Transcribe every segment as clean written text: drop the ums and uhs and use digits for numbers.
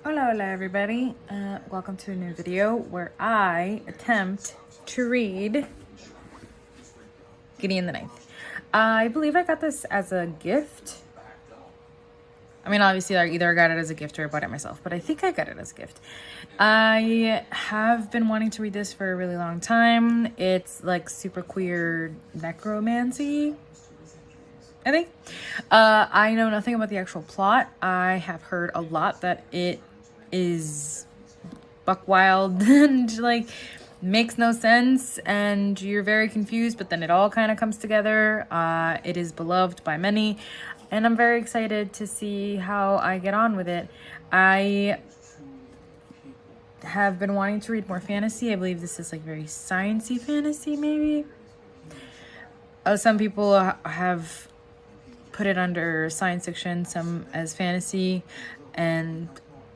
Hola everybody, welcome to a new video where I attempt to read Gideon the Ninth. I believe I got this as a gift. I mean, obviously I either got it as a gift or I bought it myself, but I think I got it as a gift. I have been wanting to read this for a really long time. It's like super queer necromancy, I think. I know nothing about the actual plot. I have heard a lot that it is buck wild and like makes no sense and you're very confused, but then it all kind of comes together. It is beloved by many and I'm very excited to see how I get on with it. I have been wanting to read more fantasy. I believe this is like very sciencey fantasy, maybe. Some people have put it under science fiction, some as fantasy, and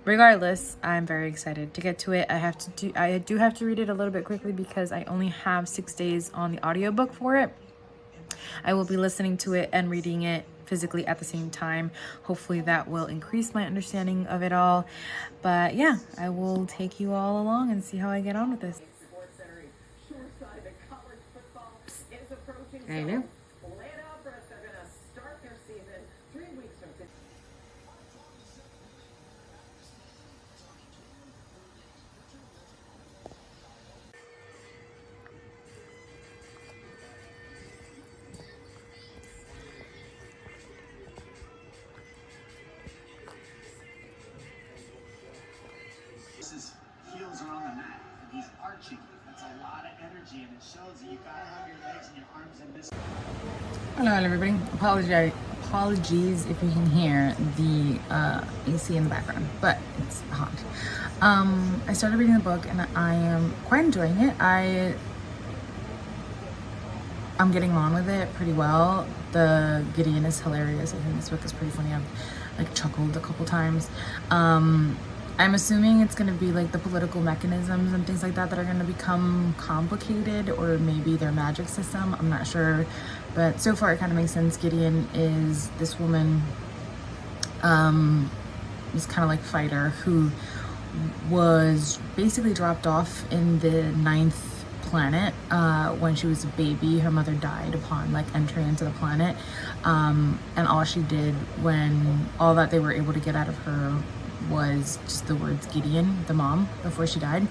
regardless, I'm very excited to get to it. I do have to read it a little bit quickly because I only have 6 days on the audiobook for it. I will be listening to it and reading it physically at the same time. Hopefully that will increase my understanding of it all. But yeah, I will take you all along and see how I get on with this. I know. Heels are on the mat. He's arching. That's a lot of energy, and it shows that you gotta have your legs and your arms in this. Hello everybody. Apologies if you can hear the AC in the background, but it's hot. I started reading the book and I am quite enjoying it. I'm getting on with it pretty well. The Gideon is hilarious. I think this book is pretty funny. I've like chuckled a couple times. I'm assuming it's going to be like the political mechanisms and things like that that are going to become complicated, or maybe their magic system. I'm not sure, but so far it kind of makes sense. Gideon is this woman, this kind of like fighter who was basically dropped off in the 9th planet when she was a baby. Her mother died upon like entry into the planet, and all she did when all that they were able to get out of her was just the words Gideon, the mom, before she died.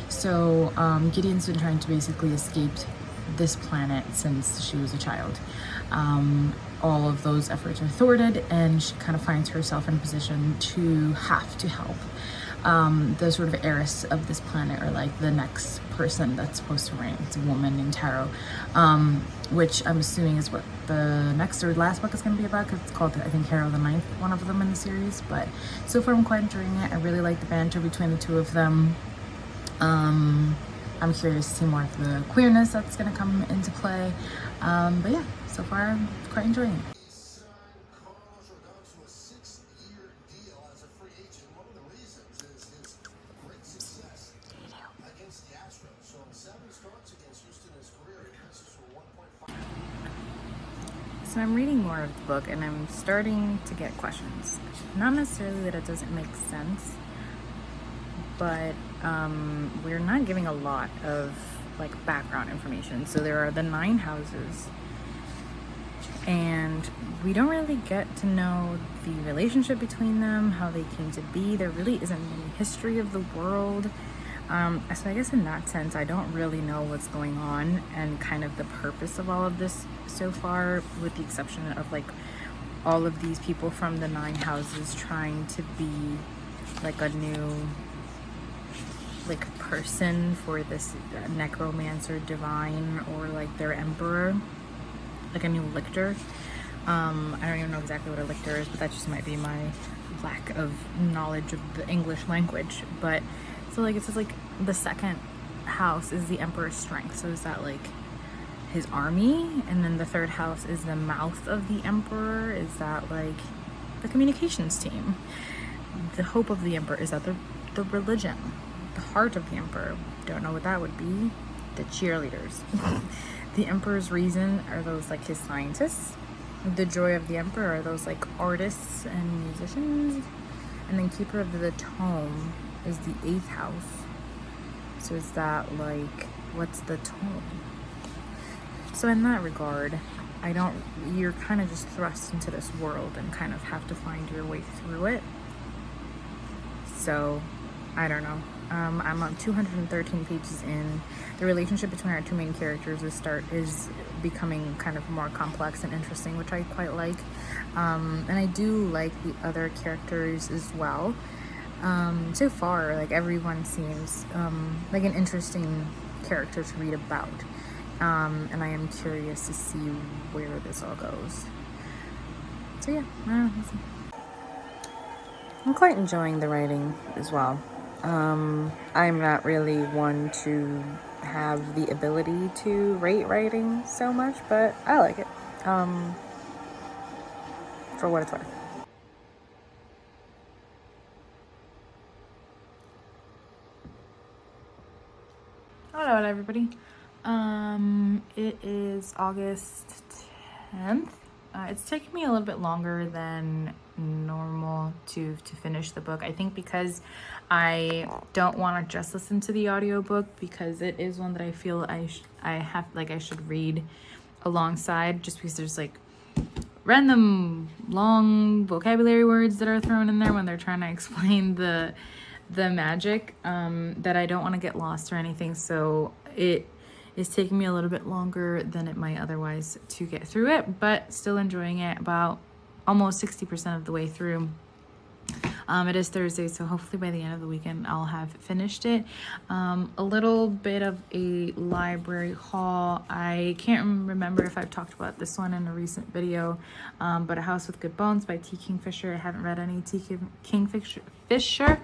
So Gideon's been trying to basically escape this planet since she was a child. All of those efforts are thwarted and she kind of finds herself in a position to have to help the sort of heiress of this planet, or like the next person that's supposed to reign. It's a woman named Tarot, which I'm assuming is what the next or last book is going to be about, because it's called, I think, Harrow the Ninth, one of them in the series. But so far I'm quite enjoying it. I really like the banter between the two of them. I'm curious to see more of the queerness that's going to come into play. But yeah, so far I'm quite enjoying it. So I'm reading more of the book and I'm starting to get questions. Not necessarily that it doesn't make sense, but we're not giving a lot of like background information. So there are the 9 houses and we don't really get to know the relationship between them, how they came to be. There really isn't any history of the world. So I guess in that sense, I don't really know what's going on and kind of the purpose of all of this so far, with the exception of like all of these people from the 9 houses trying to be like a new like person for this necromancer divine, or like their emperor, like a new lictor. I don't even know exactly what a lictor is, but that just might be my lack of knowledge of the English language. But so like it says like the 2nd house is the emperor's strength. So is that like his army? And then the 3rd house is the mouth of the emperor. Is that like the communications team? The hope of the emperor, is that the religion? The heart of the emperor, don't know what that would be. The cheerleaders. The emperor's reason, are those like his scientists? The joy of the emperor, are those like artists and musicians? And then keeper of the tome is the 8th house. So is that like, what's the tome? So in that regard, you're kind of just thrust into this world and kind of have to find your way through it. So I don't know. I'm on 213 pages in. The relationship between our two main characters is becoming kind of more complex and interesting, which I quite like. And I do like the other characters as well. So far, like, everyone seems like an interesting character to read about. And I am curious to see where this all goes. So yeah, I'm quite enjoying the writing as well. I'm not really one to have the ability to rate writing so much, but I like it, for what it's worth. Hello everybody. It is August 10th. It's taken me a little bit longer than normal to finish the book. I think because I don't want to just listen to the audiobook, because it is one that I feel I should read alongside, just because there's like random long vocabulary words that are thrown in there when they're trying to explain the magic, that I don't want to get lost or anything. So it is taking me a little bit longer than it might otherwise to get through it, but still enjoying it. About almost 60% of the way through. It is Thursday, so hopefully by the end of the weekend I'll have finished it. A little bit of a library haul. I can't remember if I've talked about this one in a recent video, but A House with Good Bones by T. Kingfisher. I haven't read any T. Kingfisher,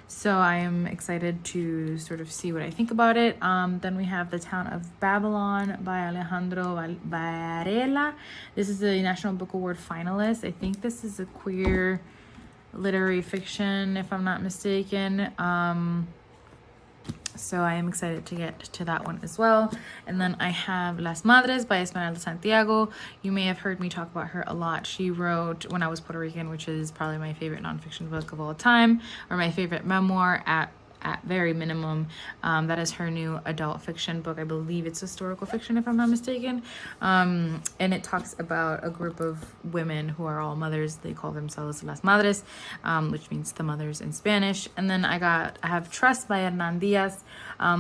so I am excited to sort of see what I think about it. Then we have The Town of Babylon by Alejandro Varela. This is a National Book Award finalist. I think this is a queer literary fiction, if I'm not mistaken. So I am excited to get to that one as well. And then I have Las Madres by Esmeralda Santiago. You may have heard me talk about her a lot. She wrote When I Was Puerto Rican, which is probably my favorite nonfiction book of all time, or my favorite memoir at very minimum. That is her new adult fiction book. I believe it's historical fiction, if I'm not mistaken. And it talks about a group of women who are all mothers. They call themselves Las Madres, which means the mothers in Spanish. And then I have Trust by Hernan Diaz,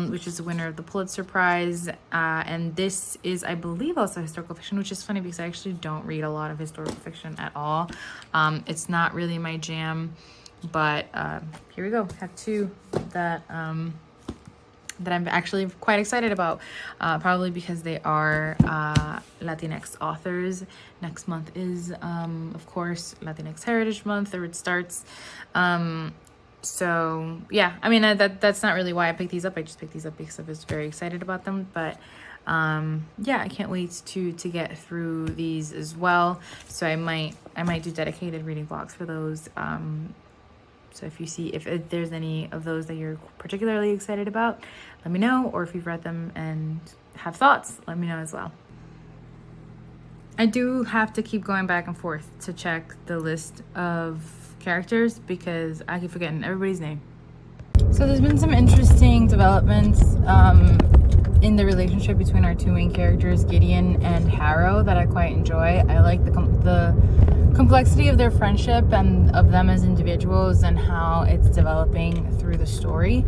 which is the winner of the Pulitzer Prize. And this is, I believe, also historical fiction, which is funny because I actually don't read a lot of historical fiction at all. It's not really my jam. But here we go. I have two that I'm actually quite excited about, probably because they are Latinx authors. Next month is, of course, Latinx Heritage Month, or it starts. So yeah, I mean, that's not really why I picked these up. I just picked these up because I was very excited about them. But yeah, I can't wait to get through these as well. So I might do dedicated reading vlogs for those. So if there's any of those that you're particularly excited about, let me know. Or if you've read them and have thoughts, let me know as well. I do have to keep going back and forth to check the list of characters because I keep forgetting everybody's name. So there's been some interesting developments in the relationship between our two main characters, Gideon and Harrow, that I quite enjoy. I like the complexity of their friendship and of them as individuals and how it's developing through the story.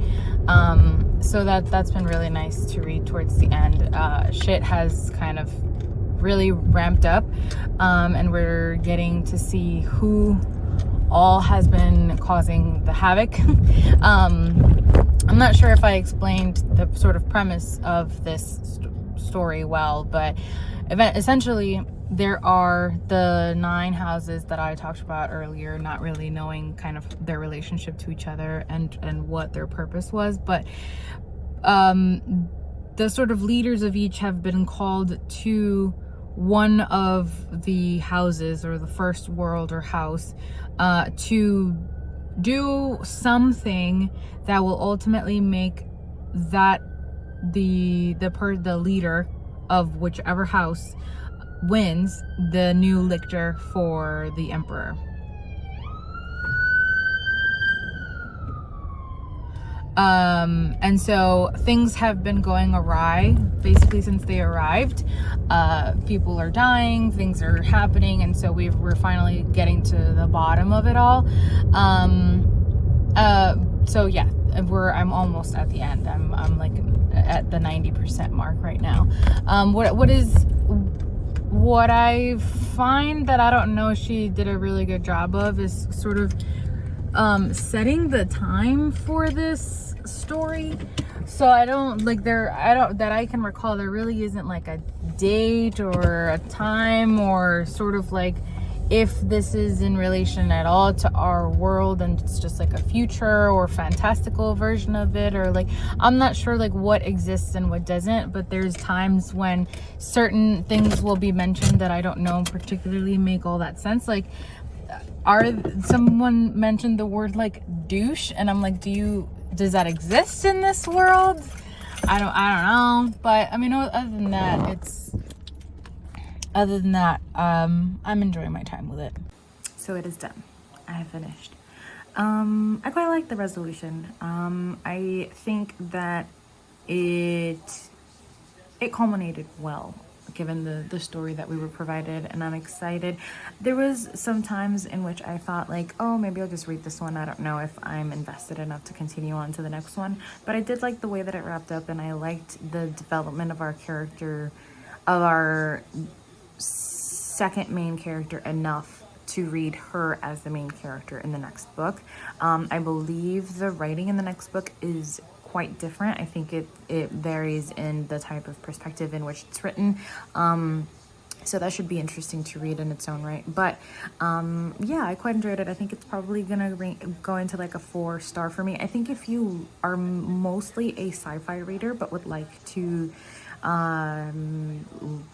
So that's been really nice to read towards the end. Shit has kind of really ramped up, and we're getting to see who all has been causing the havoc. I'm not sure if I explained the sort of premise of this story well, but essentially there are the 9 houses that I talked about earlier, not really knowing kind of their relationship to each other and what their purpose was, but the sort of leaders of each have been called to one of the houses, or the first world or house, to do something that will ultimately make that the leader of whichever house wins the new lictor for the emperor. And so things have been going awry basically since they arrived. People are dying, things are happening, and so we're finally getting to the bottom of it all. So yeah, I'm almost at the end. I'm like at the 90% mark right now. What I find that I don't know she did a really good job of is sort of setting the time for this story. So I don't that I can recall, there really isn't like a date or a time, or sort of like if this is in relation at all to our world and it's just like a future or fantastical version of it, or like I'm not sure like what exists and what doesn't, but there's times when certain things will be mentioned that I don't know particularly make all that sense. Like someone mentioned the word like douche, and I'm like, does that exist in this world? I don't know, but I mean, other than that, I'm enjoying my time with it. So it is done. I have finished. I quite like the resolution. I think that it culminated well, given the story that we were provided, and I'm excited. There was some times in which I thought like, oh, maybe I'll just read this one. I don't know if I'm invested enough to continue on to the next one, but I did like the way that it wrapped up, and I liked the development of our character, of our second main character, enough to read her as the main character in the next book. I believe the writing in the next book is quite different. I think it varies in the type of perspective in which it's written. So that should be interesting to read in its own right. But yeah, I quite enjoyed it. I think it's probably gonna go into like a 4-star for me. I think if you are mostly a sci-fi reader but would like to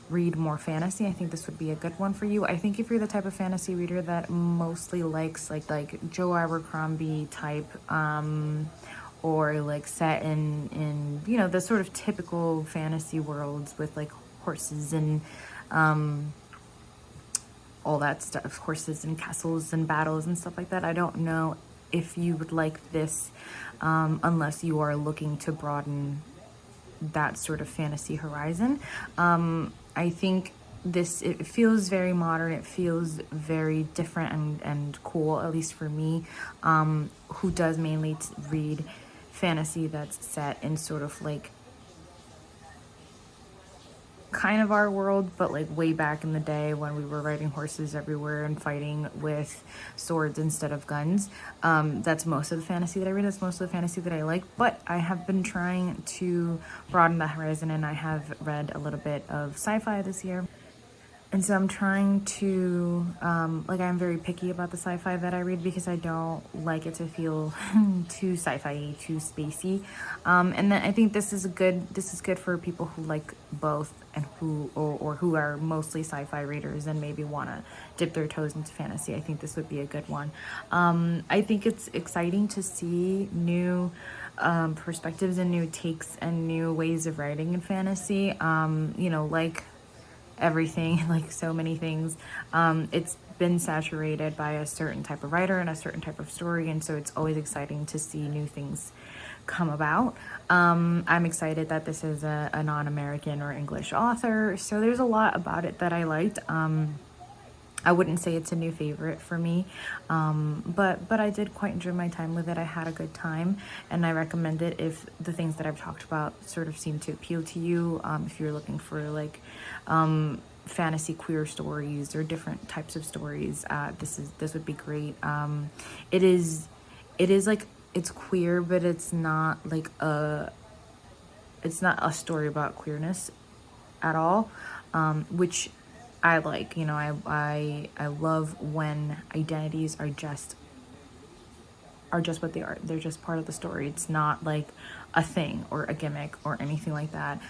read more fantasy, I think this would be a good one for you. I think if you're the type of fantasy reader that mostly likes like Joe Abercrombie type, or like set in the sort of typical fantasy worlds with like horses and all that stuff, horses and castles and battles and stuff like that, I don't know if you would like this, unless you are looking to broaden that sort of fantasy horizon. I think it feels very modern, it feels very different and cool, at least for me, who does mainly read fantasy that's set in sort of like kind of our world, but like way back in the day when we were riding horses everywhere and fighting with swords instead of guns. That's most of the fantasy that I read. That's most of the fantasy that I like, but I have been trying to broaden the horizon, and I have read a little bit of sci-fi this year. And so I'm trying to, I'm very picky about the sci-fi that I read because I don't like it to feel too sci-fi, too spacey. And then I think this is good for people who like both, and who are mostly sci-fi readers and maybe want to dip their toes into fantasy. I think this would be a good one. I think it's exciting to see new perspectives and new takes and new ways of writing in fantasy. Like everything, like so many things, it's been saturated by a certain type of writer and a certain type of story, and so it's always exciting to see new things come about. I'm excited that this is a non-American or English author, so there's a lot about it that I liked. I wouldn't say it's a new favorite for me, but I did quite enjoy my time with it. I had a good time, and I recommend it if the things that I've talked about sort of seem to appeal to you. If you're looking for like fantasy queer stories or different types of stories, this would be great. It is like, it's queer, but it's not a story about queerness at all, which I like. I love when identities are just what they are. They're just part of the story. It's not like a thing or a gimmick or anything like that.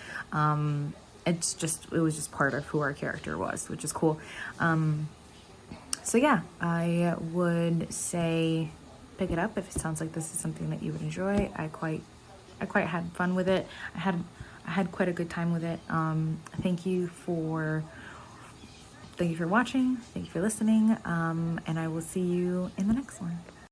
It was just part of who our character was, which is cool. So yeah, I would say pick it up if it sounds like this is something that you would enjoy. I quite had fun with it. I had quite a good time with it. Thank you for watching. Thank you for listening. And I will see you in the next one.